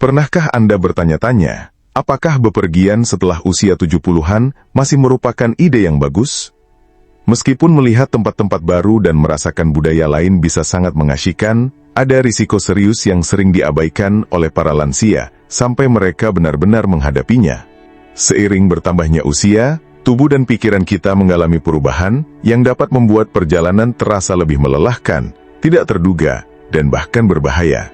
Pernahkah Anda bertanya-tanya, apakah bepergian setelah usia 70-an masih merupakan ide yang bagus? Meskipun melihat tempat-tempat baru dan merasakan budaya lain bisa sangat mengasyikkan, ada risiko serius yang sering diabaikan oleh para lansia sampai mereka benar-benar menghadapinya. Seiring bertambahnya usia, tubuh dan pikiran kita mengalami perubahan yang dapat membuat perjalanan terasa lebih melelahkan, tidak terduga, dan bahkan berbahaya.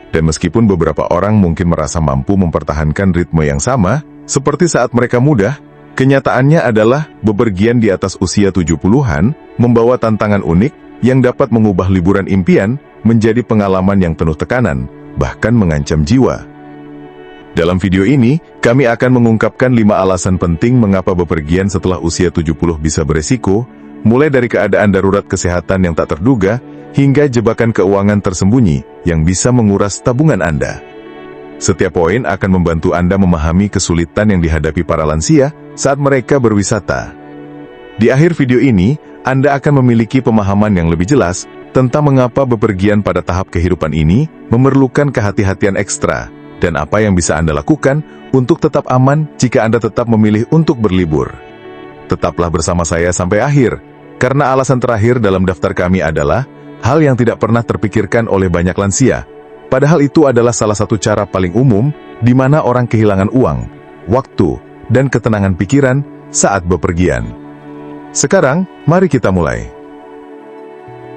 Dan meskipun beberapa orang mungkin merasa mampu mempertahankan ritme yang sama, seperti saat mereka muda, kenyataannya adalah bepergian di atas usia 70-an membawa tantangan unik yang dapat mengubah liburan impian menjadi pengalaman yang penuh tekanan, bahkan mengancam jiwa. Dalam video ini, kami akan mengungkapkan 5 alasan penting mengapa bepergian setelah usia 70 bisa beresiko, mulai dari keadaan darurat kesehatan yang tak terduga, hingga jebakan keuangan tersembunyi yang bisa menguras tabungan Anda. Setiap poin akan membantu Anda memahami kesulitan yang dihadapi para lansia saat mereka berwisata. Di akhir video ini, Anda akan memiliki pemahaman yang lebih jelas tentang mengapa bepergian pada tahap kehidupan ini memerlukan kehati-hatian ekstra, dan apa yang bisa Anda lakukan untuk tetap aman jika Anda tetap memilih untuk berlibur. Tetaplah bersama saya sampai akhir, karena alasan terakhir dalam daftar kami adalah hal yang tidak pernah terpikirkan oleh banyak lansia. Padahal itu adalah salah satu cara paling umum di mana orang kehilangan uang, waktu, dan ketenangan pikiran saat bepergian. Sekarang, mari kita mulai.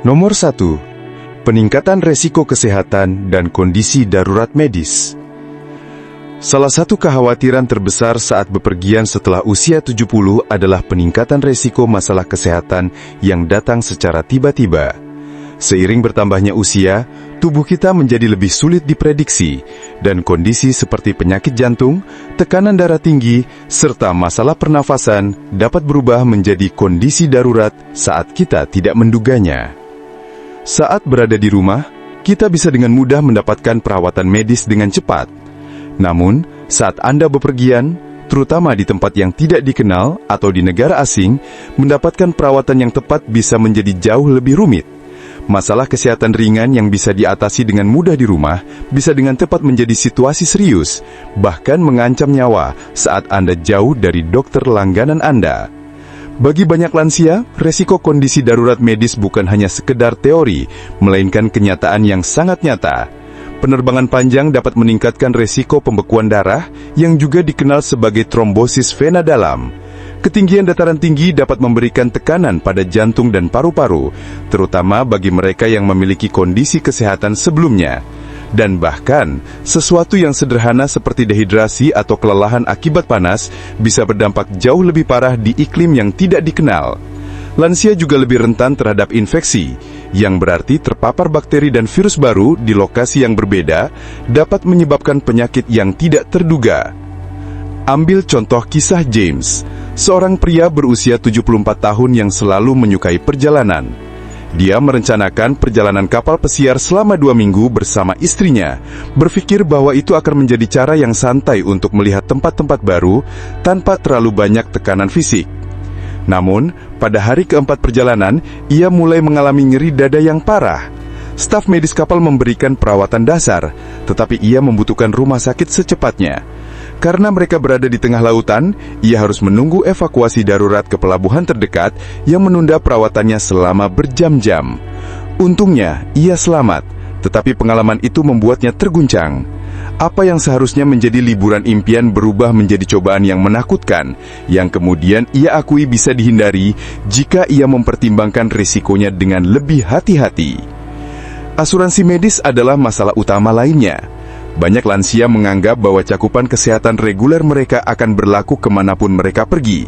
Nomor 1. Peningkatan resiko kesehatan dan kondisi darurat medis. Salah satu kekhawatiran terbesar saat bepergian setelah usia 70 adalah peningkatan resiko masalah kesehatan yang datang secara tiba-tiba. Seiring bertambahnya usia, tubuh kita menjadi lebih sulit diprediksi, dan kondisi seperti penyakit jantung, tekanan darah tinggi, serta masalah pernafasan dapat berubah menjadi kondisi darurat saat kita tidak menduganya. Saat berada di rumah, kita bisa dengan mudah mendapatkan perawatan medis dengan cepat. Namun, saat Anda bepergian, terutama di tempat yang tidak dikenal atau di negara asing, mendapatkan perawatan yang tepat bisa menjadi jauh lebih rumit. Masalah kesehatan ringan yang bisa diatasi dengan mudah di rumah bisa dengan tepat menjadi situasi serius, bahkan mengancam nyawa saat Anda jauh dari dokter langganan Anda. Bagi banyak lansia, resiko kondisi darurat medis bukan hanya sekedar teori, melainkan kenyataan yang sangat nyata. Penerbangan panjang dapat meningkatkan resiko pembekuan darah yang juga dikenal sebagai trombosis vena dalam. Ketinggian dataran tinggi dapat memberikan tekanan pada jantung dan paru-paru, terutama bagi mereka yang memiliki kondisi kesehatan sebelumnya. Dan bahkan, sesuatu yang sederhana seperti dehidrasi atau kelelahan akibat panas bisa berdampak jauh lebih parah di iklim yang tidak dikenal. Lansia juga lebih rentan terhadap infeksi, yang berarti terpapar bakteri dan virus baru di lokasi yang berbeda dapat menyebabkan penyakit yang tidak terduga. Ambil contoh kisah James, seorang pria berusia 74 tahun yang selalu menyukai perjalanan. Dia merencanakan perjalanan kapal pesiar selama 2 minggu bersama istrinya, berpikir bahwa itu akan menjadi cara yang santai untuk melihat tempat-tempat baru tanpa terlalu banyak tekanan fisik. Namun, pada hari keempat perjalanan, ia mulai mengalami nyeri dada yang parah. Staf medis kapal memberikan perawatan dasar, tetapi ia membutuhkan rumah sakit secepatnya. Karena mereka berada di tengah lautan, ia harus menunggu evakuasi darurat ke pelabuhan terdekat yang menunda perawatannya selama berjam-jam. Untungnya, ia selamat, tetapi pengalaman itu membuatnya terguncang. Apa yang seharusnya menjadi liburan impian berubah menjadi cobaan yang menakutkan, yang kemudian ia akui bisa dihindari jika ia mempertimbangkan risikonya dengan lebih hati-hati. Asuransi medis adalah masalah utama lainnya. Banyak lansia menganggap bahwa cakupan kesehatan reguler mereka akan berlaku kemanapun mereka pergi,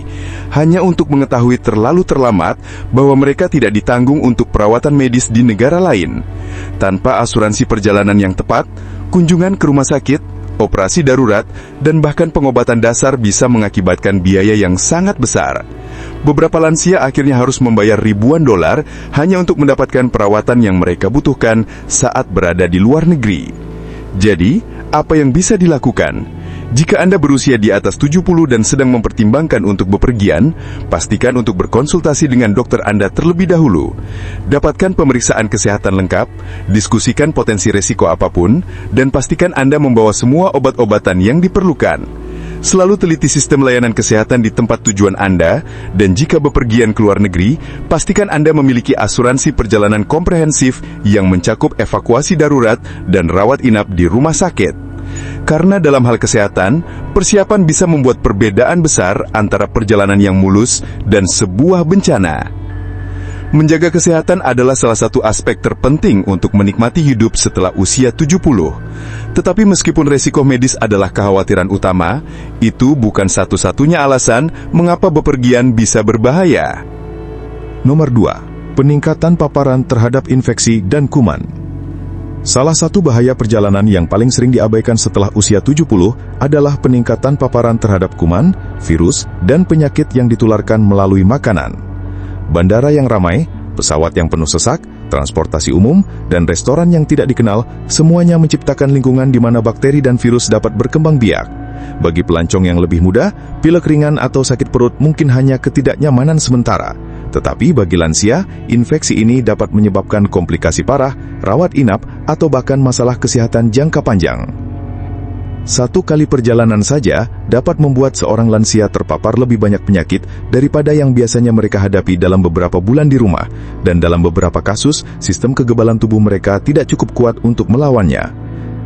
hanya untuk mengetahui terlalu terlambat bahwa mereka tidak ditanggung untuk perawatan medis di negara lain. Tanpa asuransi perjalanan yang tepat, kunjungan ke rumah sakit, operasi darurat, dan bahkan pengobatan dasar bisa mengakibatkan biaya yang sangat besar. Beberapa lansia akhirnya harus membayar ribuan dolar hanya untuk mendapatkan perawatan yang mereka butuhkan saat berada di luar negeri. Jadi, apa yang bisa dilakukan? Jika Anda berusia di atas 70 dan sedang mempertimbangkan untuk bepergian, pastikan untuk berkonsultasi dengan dokter Anda terlebih dahulu. Dapatkan pemeriksaan kesehatan lengkap, diskusikan potensi resiko apapun, dan pastikan Anda membawa semua obat-obatan yang diperlukan. Selalu teliti sistem layanan kesehatan di tempat tujuan Anda, dan jika bepergian ke luar negeri, pastikan Anda memiliki asuransi perjalanan komprehensif yang mencakup evakuasi darurat dan rawat inap di rumah sakit. Karena dalam hal kesehatan, persiapan bisa membuat perbedaan besar antara perjalanan yang mulus dan sebuah bencana. Menjaga kesehatan adalah salah satu aspek terpenting untuk menikmati hidup setelah usia 70. Tetapi meskipun resiko medis adalah kekhawatiran utama, itu bukan satu-satunya alasan mengapa bepergian bisa berbahaya. Nomor 2. Peningkatan paparan terhadap infeksi dan kuman. Salah satu bahaya perjalanan yang paling sering diabaikan setelah usia 70 adalah peningkatan paparan terhadap kuman, virus, dan penyakit yang ditularkan melalui makanan. Bandara yang ramai, pesawat yang penuh sesak, transportasi umum, dan restoran yang tidak dikenal, semuanya menciptakan lingkungan di mana bakteri dan virus dapat berkembang biak. Bagi pelancong yang lebih muda, pilek ringan atau sakit perut mungkin hanya ketidaknyamanan sementara. Tetapi bagi lansia, infeksi ini dapat menyebabkan komplikasi parah, rawat inap, atau bahkan masalah kesehatan jangka panjang. Satu kali perjalanan saja dapat membuat seorang lansia terpapar lebih banyak penyakit daripada yang biasanya mereka hadapi dalam beberapa bulan di rumah, dan dalam beberapa kasus, sistem kekebalan tubuh mereka tidak cukup kuat untuk melawannya.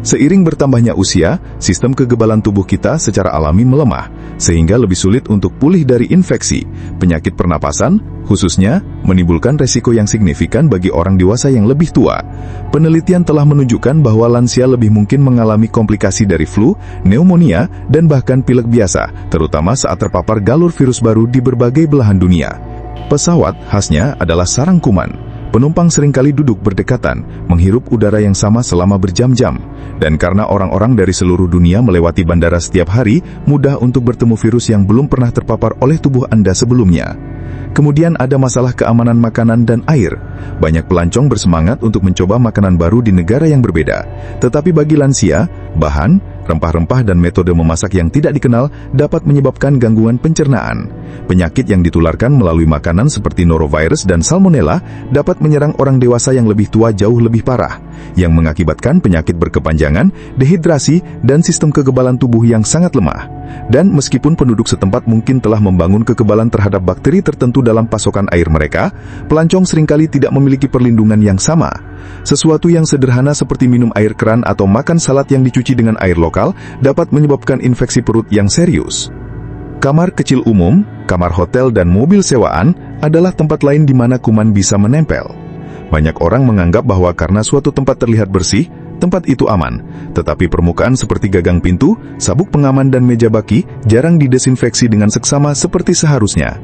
Seiring bertambahnya usia, sistem kekebalan tubuh kita secara alami melemah, sehingga lebih sulit untuk pulih dari infeksi. Penyakit pernapasan, khususnya, menimbulkan resiko yang signifikan bagi orang dewasa yang lebih tua. Penelitian telah menunjukkan bahwa lansia lebih mungkin mengalami komplikasi dari flu, pneumonia, dan bahkan pilek biasa, terutama saat terpapar galur virus baru di berbagai belahan dunia. Pesawat khasnya adalah sarang kuman. Penumpang seringkali duduk berdekatan, menghirup udara yang sama selama berjam-jam. Dan karena orang-orang dari seluruh dunia melewati bandara setiap hari, mudah untuk bertemu virus yang belum pernah terpapar oleh tubuh Anda sebelumnya. Kemudian ada masalah keamanan makanan dan air. Banyak pelancong bersemangat untuk mencoba makanan baru di negara yang berbeda. Tetapi bagi lansia, bahan, rempah-rempah dan metode memasak yang tidak dikenal dapat menyebabkan gangguan pencernaan. Penyakit yang ditularkan melalui makanan seperti norovirus dan salmonella dapat menyerang orang dewasa yang lebih tua jauh lebih parah, yang mengakibatkan penyakit berkepanjangan, dehidrasi, dan sistem kekebalan tubuh yang sangat lemah. Dan meskipun penduduk setempat mungkin telah membangun kekebalan terhadap bakteri tertentu dalam pasokan air mereka, pelancong seringkali tidak memiliki perlindungan yang sama. Sesuatu yang sederhana seperti minum air keran atau makan salad yang dicuci dengan air lokal dapat menyebabkan infeksi perut yang serius. Kamar kecil umum, kamar hotel dan mobil sewaan adalah tempat lain di mana kuman bisa menempel. Banyak orang menganggap bahwa karena suatu tempat terlihat bersih, tempat itu aman. Tetapi permukaan seperti gagang pintu, sabuk pengaman dan meja baki jarang didesinfeksi dengan seksama seperti seharusnya.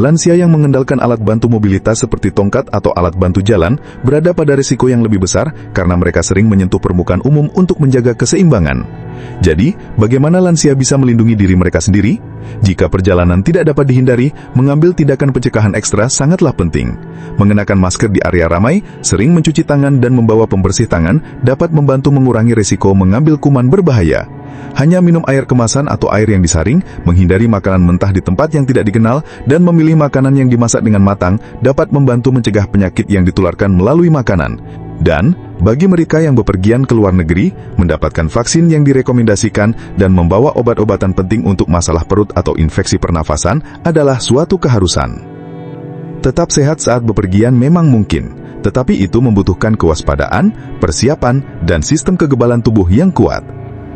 Lansia yang mengandalkan alat bantu mobilitas seperti tongkat atau alat bantu jalan berada pada risiko yang lebih besar karena mereka sering menyentuh permukaan umum untuk menjaga keseimbangan. Jadi, bagaimana lansia bisa melindungi diri mereka sendiri? Jika perjalanan tidak dapat dihindari, mengambil tindakan pencegahan ekstra sangatlah penting. Mengenakan masker di area ramai, sering mencuci tangan dan membawa pembersih tangan dapat membantu mengurangi risiko mengambil kuman berbahaya. Hanya minum air kemasan atau air yang disaring, menghindari makanan mentah di tempat yang tidak dikenal, dan memilih makanan yang dimasak dengan matang dapat membantu mencegah penyakit yang ditularkan melalui makanan. Dan, bagi mereka yang bepergian ke luar negeri, mendapatkan vaksin yang direkomendasikan dan membawa obat-obatan penting untuk masalah perut atau infeksi pernafasan adalah suatu keharusan. Tetap sehat saat bepergian memang mungkin, tetapi itu membutuhkan kewaspadaan, persiapan, dan sistem kekebalan tubuh yang kuat.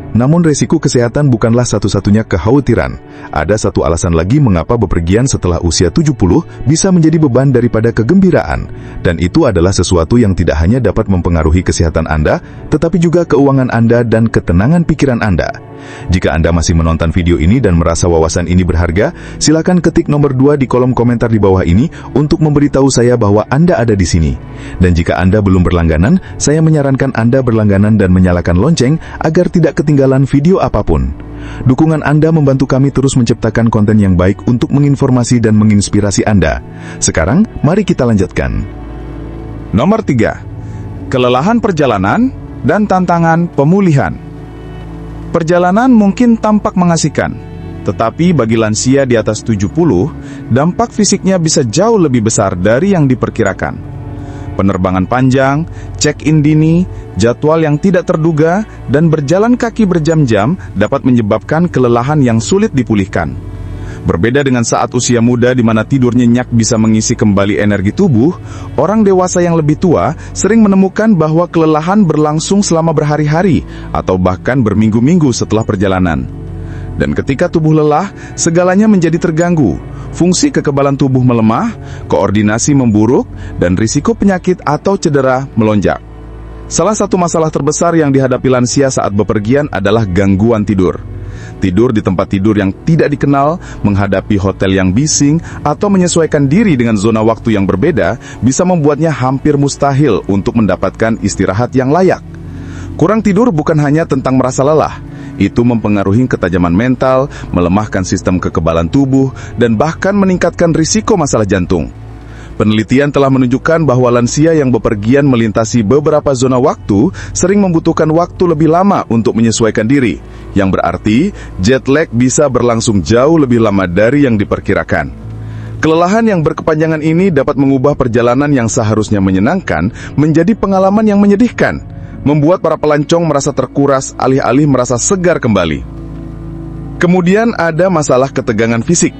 Namun resiko kesehatan bukanlah satu-satunya kekhawatiran. Ada satu alasan lagi mengapa bepergian setelah usia 70 bisa menjadi beban daripada kegembiraan. Dan itu adalah sesuatu yang tidak hanya dapat mempengaruhi kesehatan Anda, tetapi juga keuangan Anda dan ketenangan pikiran Anda. Jika Anda masih menonton video ini dan merasa wawasan ini berharga, silakan ketik nomor 2 di kolom komentar di bawah ini untuk memberitahu saya bahwa Anda ada di sini. Dan jika Anda belum berlangganan, saya menyarankan Anda berlangganan dan menyalakan lonceng agar tidak ketinggalan video apapun. Dukungan Anda membantu kami terus menciptakan konten yang baik untuk menginformasi dan menginspirasi Anda. Sekarang, mari kita lanjutkan. Nomor 3. Kelelahan perjalanan dan tantangan pemulihan. Perjalanan mungkin tampak mengasihkan, tetapi bagi lansia di atas 70, dampak fisiknya bisa jauh lebih besar dari yang diperkirakan. Penerbangan panjang, check-in dini, jadwal yang tidak terduga, dan berjalan kaki berjam-jam dapat menyebabkan kelelahan yang sulit dipulihkan. Berbeda dengan saat usia muda di mana tidur nyenyak bisa mengisi kembali energi tubuh, orang dewasa yang lebih tua sering menemukan bahwa kelelahan berlangsung selama berhari-hari atau bahkan berminggu-minggu setelah perjalanan. Dan ketika tubuh lelah, segalanya menjadi terganggu. Fungsi kekebalan tubuh melemah, koordinasi memburuk, dan risiko penyakit atau cedera melonjak. Salah satu masalah terbesar yang dihadapi lansia saat bepergian adalah gangguan tidur. Tidur di tempat tidur yang tidak dikenal, menghadapi hotel yang bising, atau menyesuaikan diri dengan zona waktu yang berbeda bisa membuatnya hampir mustahil untuk mendapatkan istirahat yang layak. Kurang tidur bukan hanya tentang merasa lelah. Itu mempengaruhi ketajaman mental, melemahkan sistem kekebalan tubuh, dan bahkan meningkatkan risiko masalah jantung. Penelitian telah menunjukkan bahwa lansia yang bepergian melintasi beberapa zona waktu sering membutuhkan waktu lebih lama untuk menyesuaikan diri, yang berarti jet lag bisa berlangsung jauh lebih lama dari yang diperkirakan. Kelelahan yang berkepanjangan ini dapat mengubah perjalanan yang seharusnya menyenangkan menjadi pengalaman yang menyedihkan, membuat para pelancong merasa terkuras alih-alih merasa segar kembali. Kemudian ada masalah ketegangan fisik.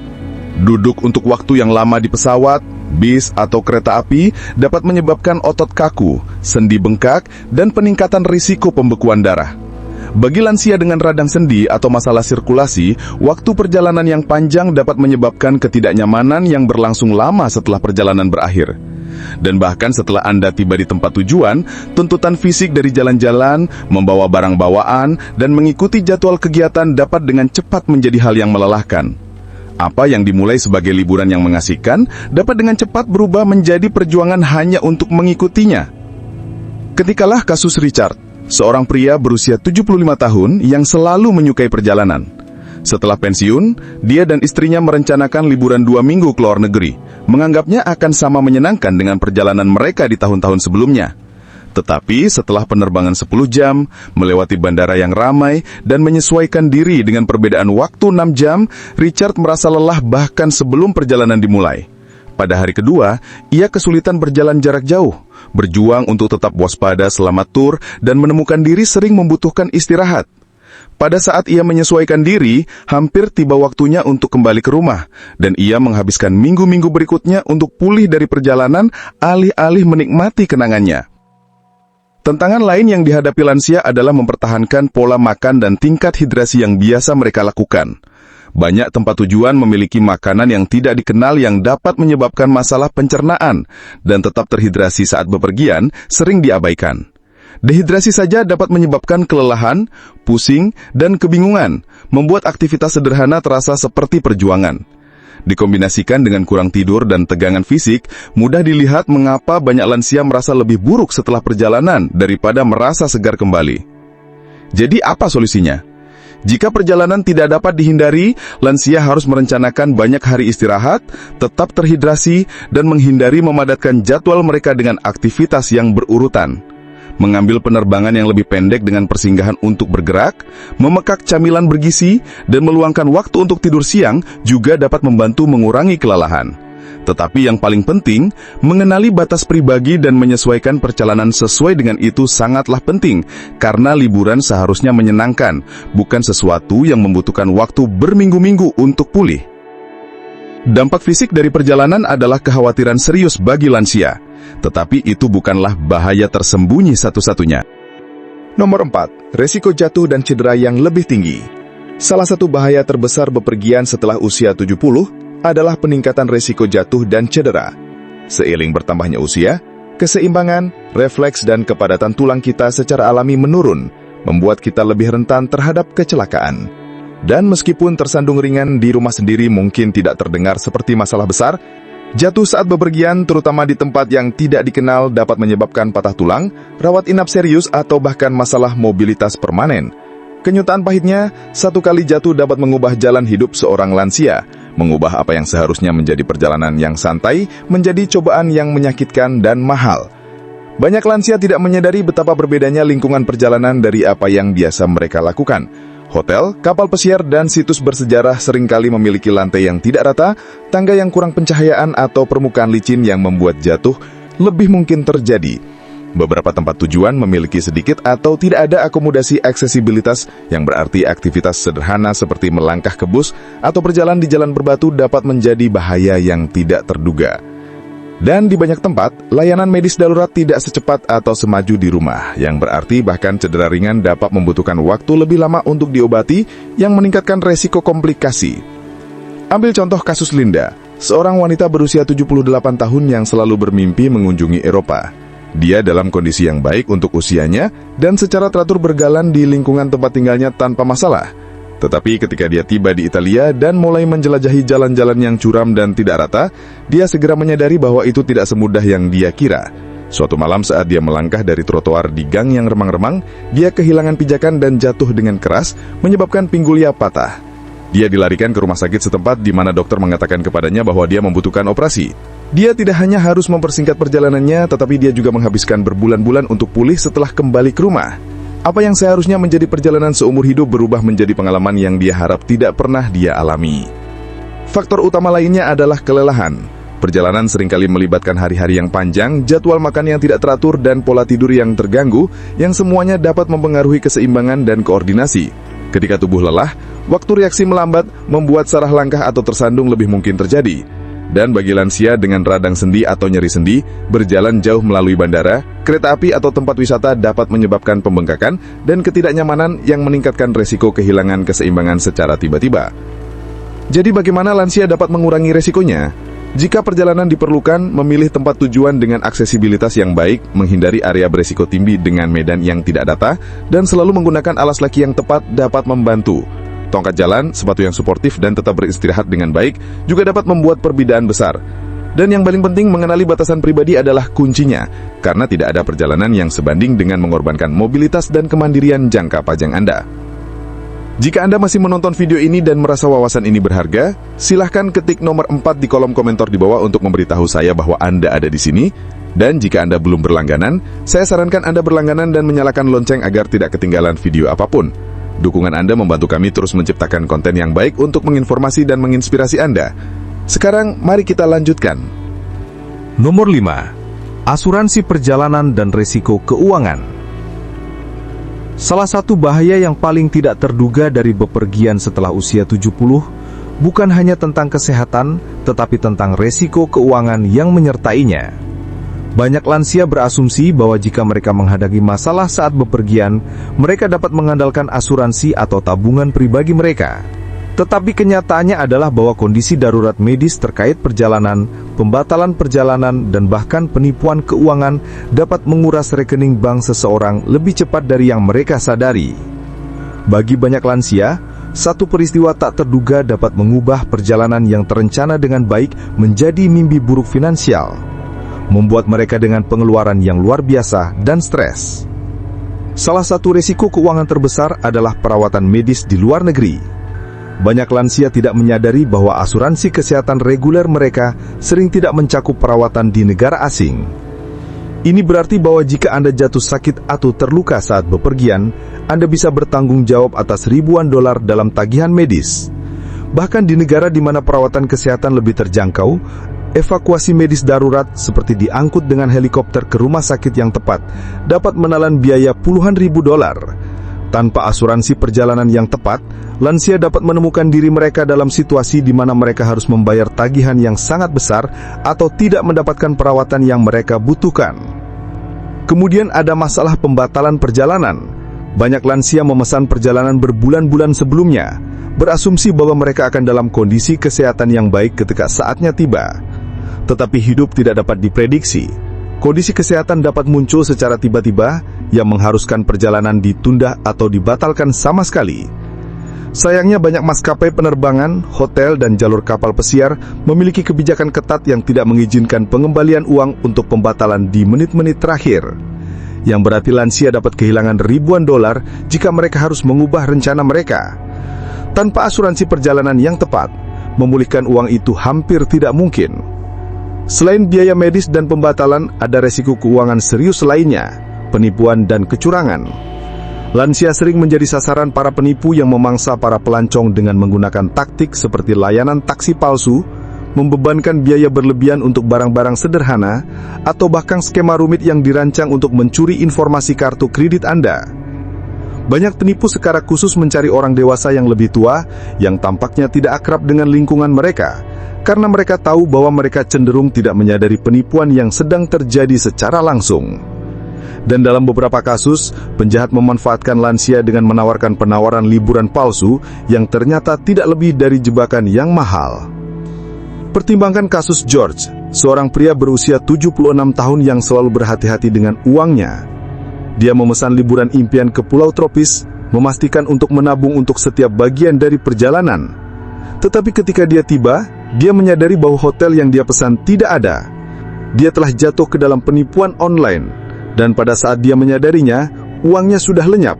Duduk untuk waktu yang lama di pesawat, bis, atau kereta api dapat menyebabkan otot kaku, sendi bengkak, dan peningkatan risiko pembekuan darah. Bagi lansia dengan radang sendi atau masalah sirkulasi, waktu perjalanan yang panjang dapat menyebabkan ketidaknyamanan yang berlangsung lama setelah perjalanan berakhir. Dan bahkan setelah Anda tiba di tempat tujuan, tuntutan fisik dari jalan-jalan, membawa barang bawaan, dan mengikuti jadwal kegiatan dapat dengan cepat menjadi hal yang melelahkan. Apa yang dimulai sebagai liburan yang mengasihkan dapat dengan cepat berubah menjadi perjuangan hanya untuk mengikutinya. Ketikalah kasus Richard, seorang pria berusia 75 tahun yang selalu menyukai perjalanan. Setelah pensiun, dia dan istrinya merencanakan liburan 2 minggu ke luar negeri, menganggapnya akan sama menyenangkan dengan perjalanan mereka di tahun-tahun sebelumnya. Tetapi setelah penerbangan 10 jam, melewati bandara yang ramai, dan menyesuaikan diri dengan perbedaan waktu 6 jam, Richard merasa lelah bahkan sebelum perjalanan dimulai. Pada hari kedua, ia kesulitan berjalan jarak jauh, berjuang untuk tetap waspada selama tur, dan menemukan diri sering membutuhkan istirahat. Pada saat ia menyesuaikan diri, hampir tiba waktunya untuk kembali ke rumah, dan ia menghabiskan minggu-minggu berikutnya untuk pulih dari perjalanan alih-alih menikmati kenangannya. Tantangan lain yang dihadapi lansia adalah mempertahankan pola makan dan tingkat hidrasi yang biasa mereka lakukan. Banyak tempat tujuan memiliki makanan yang tidak dikenal yang dapat menyebabkan masalah pencernaan, dan tetap terhidrasi saat bepergian sering diabaikan. Dehidrasi saja dapat menyebabkan kelelahan, pusing, dan kebingungan, membuat aktivitas sederhana terasa seperti perjuangan. Dikombinasikan dengan kurang tidur dan tegangan fisik, mudah dilihat mengapa banyak lansia merasa lebih buruk setelah perjalanan daripada merasa segar kembali. Jadi apa solusinya? Jika perjalanan tidak dapat dihindari, lansia harus merencanakan banyak hari istirahat, tetap terhidrasi, dan menghindari memadatkan jadwal mereka dengan aktivitas yang berurutan. Mengambil penerbangan yang lebih pendek dengan persinggahan untuk bergerak, memekak camilan bergizi, dan meluangkan waktu untuk tidur siang juga dapat membantu mengurangi kelelahan. Tetapi yang paling penting, mengenali batas pribadi dan menyesuaikan perjalanan sesuai dengan itu sangatlah penting, karena liburan seharusnya menyenangkan, bukan sesuatu yang membutuhkan waktu berminggu-minggu untuk pulih. Dampak fisik dari perjalanan adalah kekhawatiran serius bagi lansia. Tetapi itu bukanlah bahaya tersembunyi satu-satunya. Nomor 4. Resiko jatuh dan cedera yang lebih tinggi. Salah satu bahaya terbesar bepergian setelah usia 70 adalah peningkatan resiko jatuh dan cedera. Seiring bertambahnya usia, keseimbangan, refleks, dan kepadatan tulang kita secara alami menurun, membuat kita lebih rentan terhadap kecelakaan. Dan meskipun tersandung ringan di rumah sendiri mungkin tidak terdengar seperti masalah besar, jatuh saat bepergian, terutama di tempat yang tidak dikenal, dapat menyebabkan patah tulang, rawat inap serius, atau bahkan masalah mobilitas permanen. Kenyutaan pahitnya, satu kali jatuh dapat mengubah jalan hidup seorang lansia, mengubah apa yang seharusnya menjadi perjalanan yang santai, menjadi cobaan yang menyakitkan dan mahal. Banyak lansia tidak menyadari betapa berbedanya lingkungan perjalanan dari apa yang biasa mereka lakukan. Hotel, kapal pesiar, dan situs bersejarah seringkali memiliki lantai yang tidak rata, tangga yang kurang pencahayaan, atau permukaan licin yang membuat jatuh lebih mungkin terjadi. Beberapa tempat tujuan memiliki sedikit atau tidak ada akomodasi aksesibilitas, yang berarti aktivitas sederhana seperti melangkah ke bus atau berjalan di jalan berbatu dapat menjadi bahaya yang tidak terduga. Dan di banyak tempat, layanan medis darurat tidak secepat atau semaju di rumah, yang berarti bahkan cedera ringan dapat membutuhkan waktu lebih lama untuk diobati, yang meningkatkan resiko komplikasi. Ambil contoh kasus Linda, seorang wanita berusia 78 tahun yang selalu bermimpi mengunjungi Eropa. Dia dalam kondisi yang baik untuk usianya dan secara teratur berjalan di lingkungan tempat tinggalnya tanpa masalah. Tetapi ketika dia tiba di Italia dan mulai menjelajahi jalan-jalan yang curam dan tidak rata, dia segera menyadari bahwa itu tidak semudah yang dia kira. Suatu malam saat dia melangkah dari trotoar di gang yang remang-remang, dia kehilangan pijakan dan jatuh dengan keras, menyebabkan pinggulnya patah. Dia dilarikan ke rumah sakit setempat di mana dokter mengatakan kepadanya bahwa dia membutuhkan operasi. Dia tidak hanya harus mempersingkat perjalanannya, tetapi dia juga menghabiskan berbulan-bulan untuk pulih setelah kembali ke rumah. Apa yang seharusnya menjadi perjalanan seumur hidup berubah menjadi pengalaman yang dia harap tidak pernah dia alami. Faktor utama lainnya adalah kelelahan. Perjalanan seringkali melibatkan hari-hari yang panjang, jadwal makan yang tidak teratur, dan pola tidur yang terganggu, yang semuanya dapat mempengaruhi keseimbangan dan koordinasi. Ketika tubuh lelah, waktu reaksi melambat, membuat salah langkah atau tersandung lebih mungkin terjadi. Dan bagi lansia dengan radang sendi atau nyeri sendi, berjalan jauh melalui bandara, kereta api atau tempat wisata dapat menyebabkan pembengkakan dan ketidaknyamanan yang meningkatkan resiko kehilangan keseimbangan secara tiba-tiba. Jadi bagaimana lansia dapat mengurangi resikonya? Jika perjalanan diperlukan, memilih tempat tujuan dengan aksesibilitas yang baik, menghindari area beresiko tinggi dengan medan yang tidak rata, dan selalu menggunakan alas kaki yang tepat dapat membantu. Tongkat jalan, sepatu yang suportif, dan tetap beristirahat dengan baik juga dapat membuat perbedaan besar. Dan yang paling penting, mengenali batasan pribadi adalah kuncinya, karena tidak ada perjalanan yang sebanding dengan mengorbankan mobilitas dan kemandirian jangka panjang Anda. Jika Anda masih menonton video ini dan merasa wawasan ini berharga, silahkan ketik nomor 4 di kolom komentar di bawah untuk memberitahu saya bahwa Anda ada di sini. Dan jika Anda belum berlangganan, saya sarankan Anda berlangganan dan menyalakan lonceng agar tidak ketinggalan video apapun. Dukungan Anda membantu kami terus menciptakan konten yang baik untuk menginformasi dan menginspirasi Anda. Sekarang, mari kita lanjutkan. Nomor 5. Asuransi perjalanan dan risiko keuangan. Salah satu bahaya yang paling tidak terduga dari bepergian setelah usia 70 bukan hanya tentang kesehatan, tetapi tentang risiko keuangan yang menyertainya. Banyak lansia berasumsi bahwa jika mereka menghadapi masalah saat bepergian, mereka dapat mengandalkan asuransi atau tabungan pribadi mereka. Tetapi kenyataannya adalah bahwa kondisi darurat medis terkait perjalanan, pembatalan perjalanan, dan bahkan penipuan keuangan dapat menguras rekening bank seseorang lebih cepat dari yang mereka sadari. Bagi banyak lansia, satu peristiwa tak terduga dapat mengubah perjalanan yang terencana dengan baik menjadi mimpi buruk finansial, membuat mereka dengan pengeluaran yang luar biasa dan stres. Salah satu risiko keuangan terbesar adalah perawatan medis di luar negeri. Banyak lansia tidak menyadari bahwa asuransi kesehatan reguler mereka sering tidak mencakup perawatan di negara asing. Ini berarti bahwa jika Anda jatuh sakit atau terluka saat bepergian, Anda bisa bertanggung jawab atas ribuan dolar dalam tagihan medis. Bahkan di negara di mana perawatan kesehatan lebih terjangkau, evakuasi medis darurat seperti diangkut dengan helikopter ke rumah sakit yang tepat dapat menelan biaya puluhan ribu dolar. Tanpa asuransi perjalanan yang tepat, lansia dapat menemukan diri mereka dalam situasi di mana mereka harus membayar tagihan yang sangat besar atau tidak mendapatkan perawatan yang mereka butuhkan. Kemudian ada masalah pembatalan perjalanan. Banyak lansia memesan perjalanan berbulan-bulan sebelumnya, berasumsi bahwa mereka akan dalam kondisi kesehatan yang baik ketika saatnya tiba. Tetapi hidup tidak dapat diprediksi. Kondisi kesehatan dapat muncul secara tiba-tiba yang mengharuskan perjalanan ditunda atau dibatalkan sama sekali. Sayangnya banyak maskapai penerbangan, hotel, dan jalur kapal pesiar memiliki kebijakan ketat yang tidak mengizinkan pengembalian uang untuk pembatalan di menit-menit terakhir, yang berarti lansia dapat kehilangan ribuan dolar jika mereka harus mengubah rencana mereka. Tanpa asuransi perjalanan yang tepat, memulihkan uang itu hampir tidak mungkin. Selain biaya medis dan pembatalan, ada resiko keuangan serius lainnya, penipuan dan kecurangan. Lansia sering menjadi sasaran para penipu yang memangsa para pelancong dengan menggunakan taktik seperti layanan taksi palsu, membebankan biaya berlebihan untuk barang-barang sederhana, atau bahkan skema rumit yang dirancang untuk mencuri informasi kartu kredit Anda. Banyak penipu secara khusus mencari orang dewasa yang lebih tua, yang tampaknya tidak akrab dengan lingkungan mereka, karena mereka tahu bahwa mereka cenderung tidak menyadari penipuan yang sedang terjadi secara langsung. Dan dalam beberapa kasus, penjahat memanfaatkan lansia dengan menawarkan penawaran liburan palsu yang ternyata tidak lebih dari jebakan yang mahal. Pertimbangkan kasus George, seorang pria berusia 76 tahun yang selalu berhati-hati dengan uangnya. Dia memesan liburan impian ke pulau tropis, memastikan untuk menabung untuk setiap bagian dari perjalanan. Tetapi ketika dia tiba, dia menyadari bahwa hotel yang dia pesan tidak ada. Dia telah jatuh ke dalam penipuan online. Dan pada saat dia menyadarinya, uangnya sudah lenyap.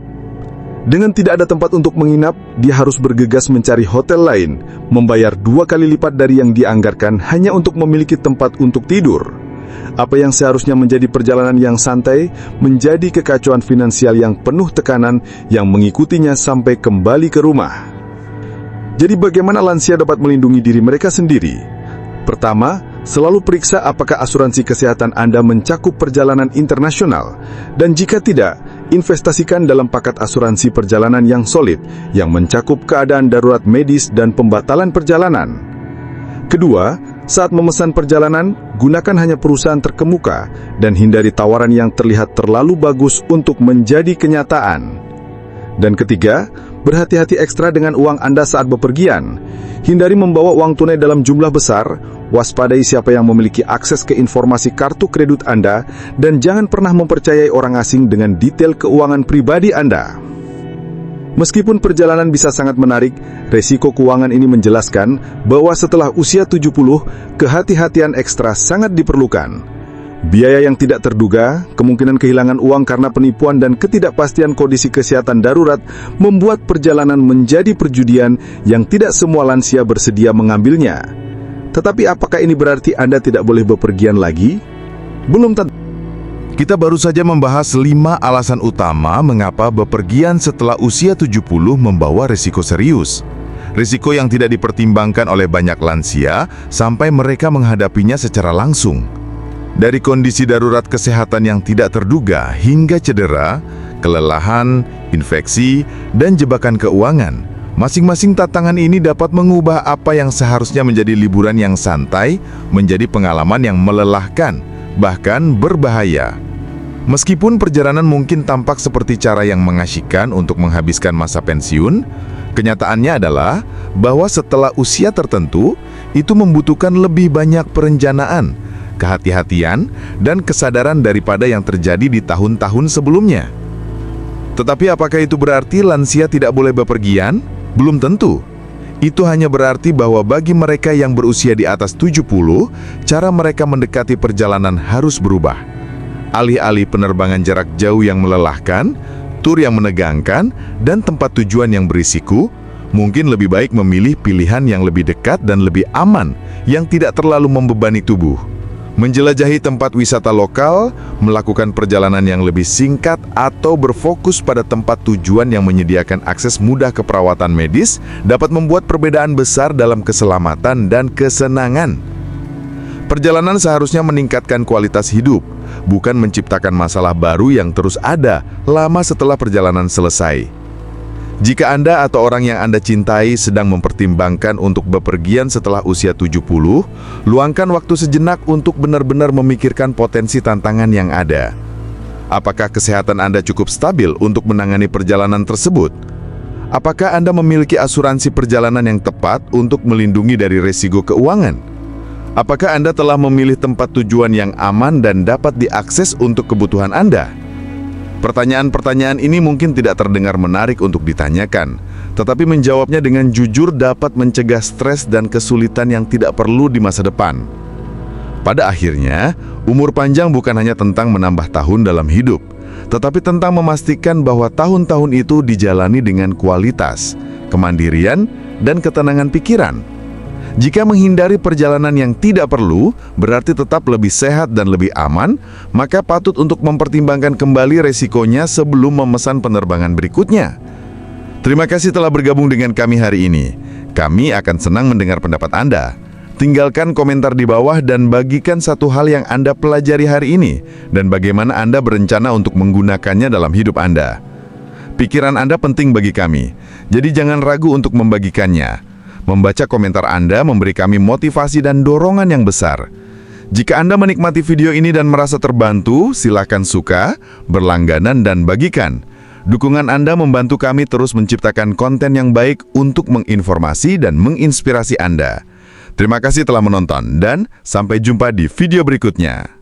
Dengan tidak ada tempat untuk menginap, dia harus bergegas mencari hotel lain, membayar 2 kali lipat dari yang dianggarkan hanya untuk memiliki tempat untuk tidur. Apa yang seharusnya menjadi perjalanan yang santai, menjadi kekacauan finansial yang penuh tekanan yang mengikutinya sampai kembali ke rumah. Jadi bagaimana lansia dapat melindungi diri mereka sendiri? Pertama, selalu periksa apakah asuransi kesehatan Anda mencakup perjalanan internasional, dan jika tidak, investasikan dalam paket asuransi perjalanan yang solid, yang mencakup keadaan darurat medis dan pembatalan perjalanan. Kedua, saat memesan perjalanan, gunakan hanya perusahaan terkemuka, dan hindari tawaran yang terlihat terlalu bagus untuk menjadi kenyataan. Dan ketiga, berhati-hati ekstra dengan uang Anda saat bepergian. Hindari membawa uang tunai dalam jumlah besar, waspadai siapa yang memiliki akses ke informasi kartu kredit Anda, dan jangan pernah mempercayai orang asing dengan detail keuangan pribadi Anda. Meskipun perjalanan bisa sangat menarik, resiko keuangan ini menjelaskan bahwa setelah usia 70, kehati-hatian ekstra sangat diperlukan. Biaya yang tidak terduga, kemungkinan kehilangan uang karena penipuan dan ketidakpastian kondisi kesehatan darurat membuat perjalanan menjadi perjudian yang tidak semua lansia bersedia mengambilnya. Tetapi apakah ini berarti Anda tidak boleh bepergian lagi? Belum tentu. Kita baru saja membahas 5 alasan utama mengapa bepergian setelah usia 70 membawa risiko serius. Risiko yang tidak dipertimbangkan oleh banyak lansia sampai mereka menghadapinya secara langsung. Dari kondisi darurat kesehatan yang tidak terduga hingga cedera, kelelahan, infeksi, dan jebakan keuangan, masing-masing tantangan ini dapat mengubah apa yang seharusnya menjadi liburan yang santai menjadi pengalaman yang melelahkan, bahkan berbahaya. Meskipun perjalanan mungkin tampak seperti cara yang mengasyikkan untuk menghabiskan masa pensiun, kenyataannya adalah bahwa setelah usia tertentu, itu membutuhkan lebih banyak perencanaan, kehati-hatian, dan kesadaran daripada yang terjadi di tahun-tahun sebelumnya. Tetapi apakah itu berarti lansia tidak boleh bepergian? Belum tentu. Itu hanya berarti bahwa bagi mereka yang berusia di atas 70, cara mereka mendekati perjalanan harus berubah. Alih-alih penerbangan jarak jauh yang melelahkan, tur yang menegangkan, dan tempat tujuan yang berisiko, mungkin lebih baik memilih pilihan yang lebih dekat dan lebih aman, yang tidak terlalu membebani tubuh. Menjelajahi tempat wisata lokal, melakukan perjalanan yang lebih singkat, atau berfokus pada tempat tujuan yang menyediakan akses mudah ke perawatan medis dapat membuat perbedaan besar dalam keselamatan dan kesenangan. Perjalanan seharusnya meningkatkan kualitas hidup, bukan menciptakan masalah baru yang terus ada lama setelah perjalanan selesai. Jika Anda atau orang yang Anda cintai sedang mempertimbangkan untuk bepergian setelah usia 70, luangkan waktu sejenak untuk benar-benar memikirkan potensi tantangan yang ada. Apakah kesehatan Anda cukup stabil untuk menangani perjalanan tersebut? Apakah Anda memiliki asuransi perjalanan yang tepat untuk melindungi dari risiko keuangan? Apakah Anda telah memilih tempat tujuan yang aman dan dapat diakses untuk kebutuhan Anda? Pertanyaan-pertanyaan ini mungkin tidak terdengar menarik untuk ditanyakan, tetapi menjawabnya dengan jujur dapat mencegah stres dan kesulitan yang tidak perlu di masa depan. Pada akhirnya, umur panjang bukan hanya tentang menambah tahun dalam hidup, tetapi tentang memastikan bahwa tahun-tahun itu dijalani dengan kualitas, kemandirian, dan ketenangan pikiran. Jika menghindari perjalanan yang tidak perlu, berarti tetap lebih sehat dan lebih aman, maka patut untuk mempertimbangkan kembali resikonya sebelum memesan penerbangan berikutnya. Terima kasih telah bergabung dengan kami hari ini. Kami akan senang mendengar pendapat Anda. Tinggalkan komentar di bawah dan bagikan satu hal yang Anda pelajari hari ini dan bagaimana Anda berencana untuk menggunakannya dalam hidup Anda. Pikiran Anda penting bagi kami, jadi jangan ragu untuk membagikannya. Membaca komentar Anda memberi kami motivasi dan dorongan yang besar. Jika Anda menikmati video ini dan merasa terbantu, silakan suka, berlangganan, dan bagikan. Dukungan Anda membantu kami terus menciptakan konten yang baik untuk menginformasi dan menginspirasi Anda. Terima kasih telah menonton dan sampai jumpa di video berikutnya.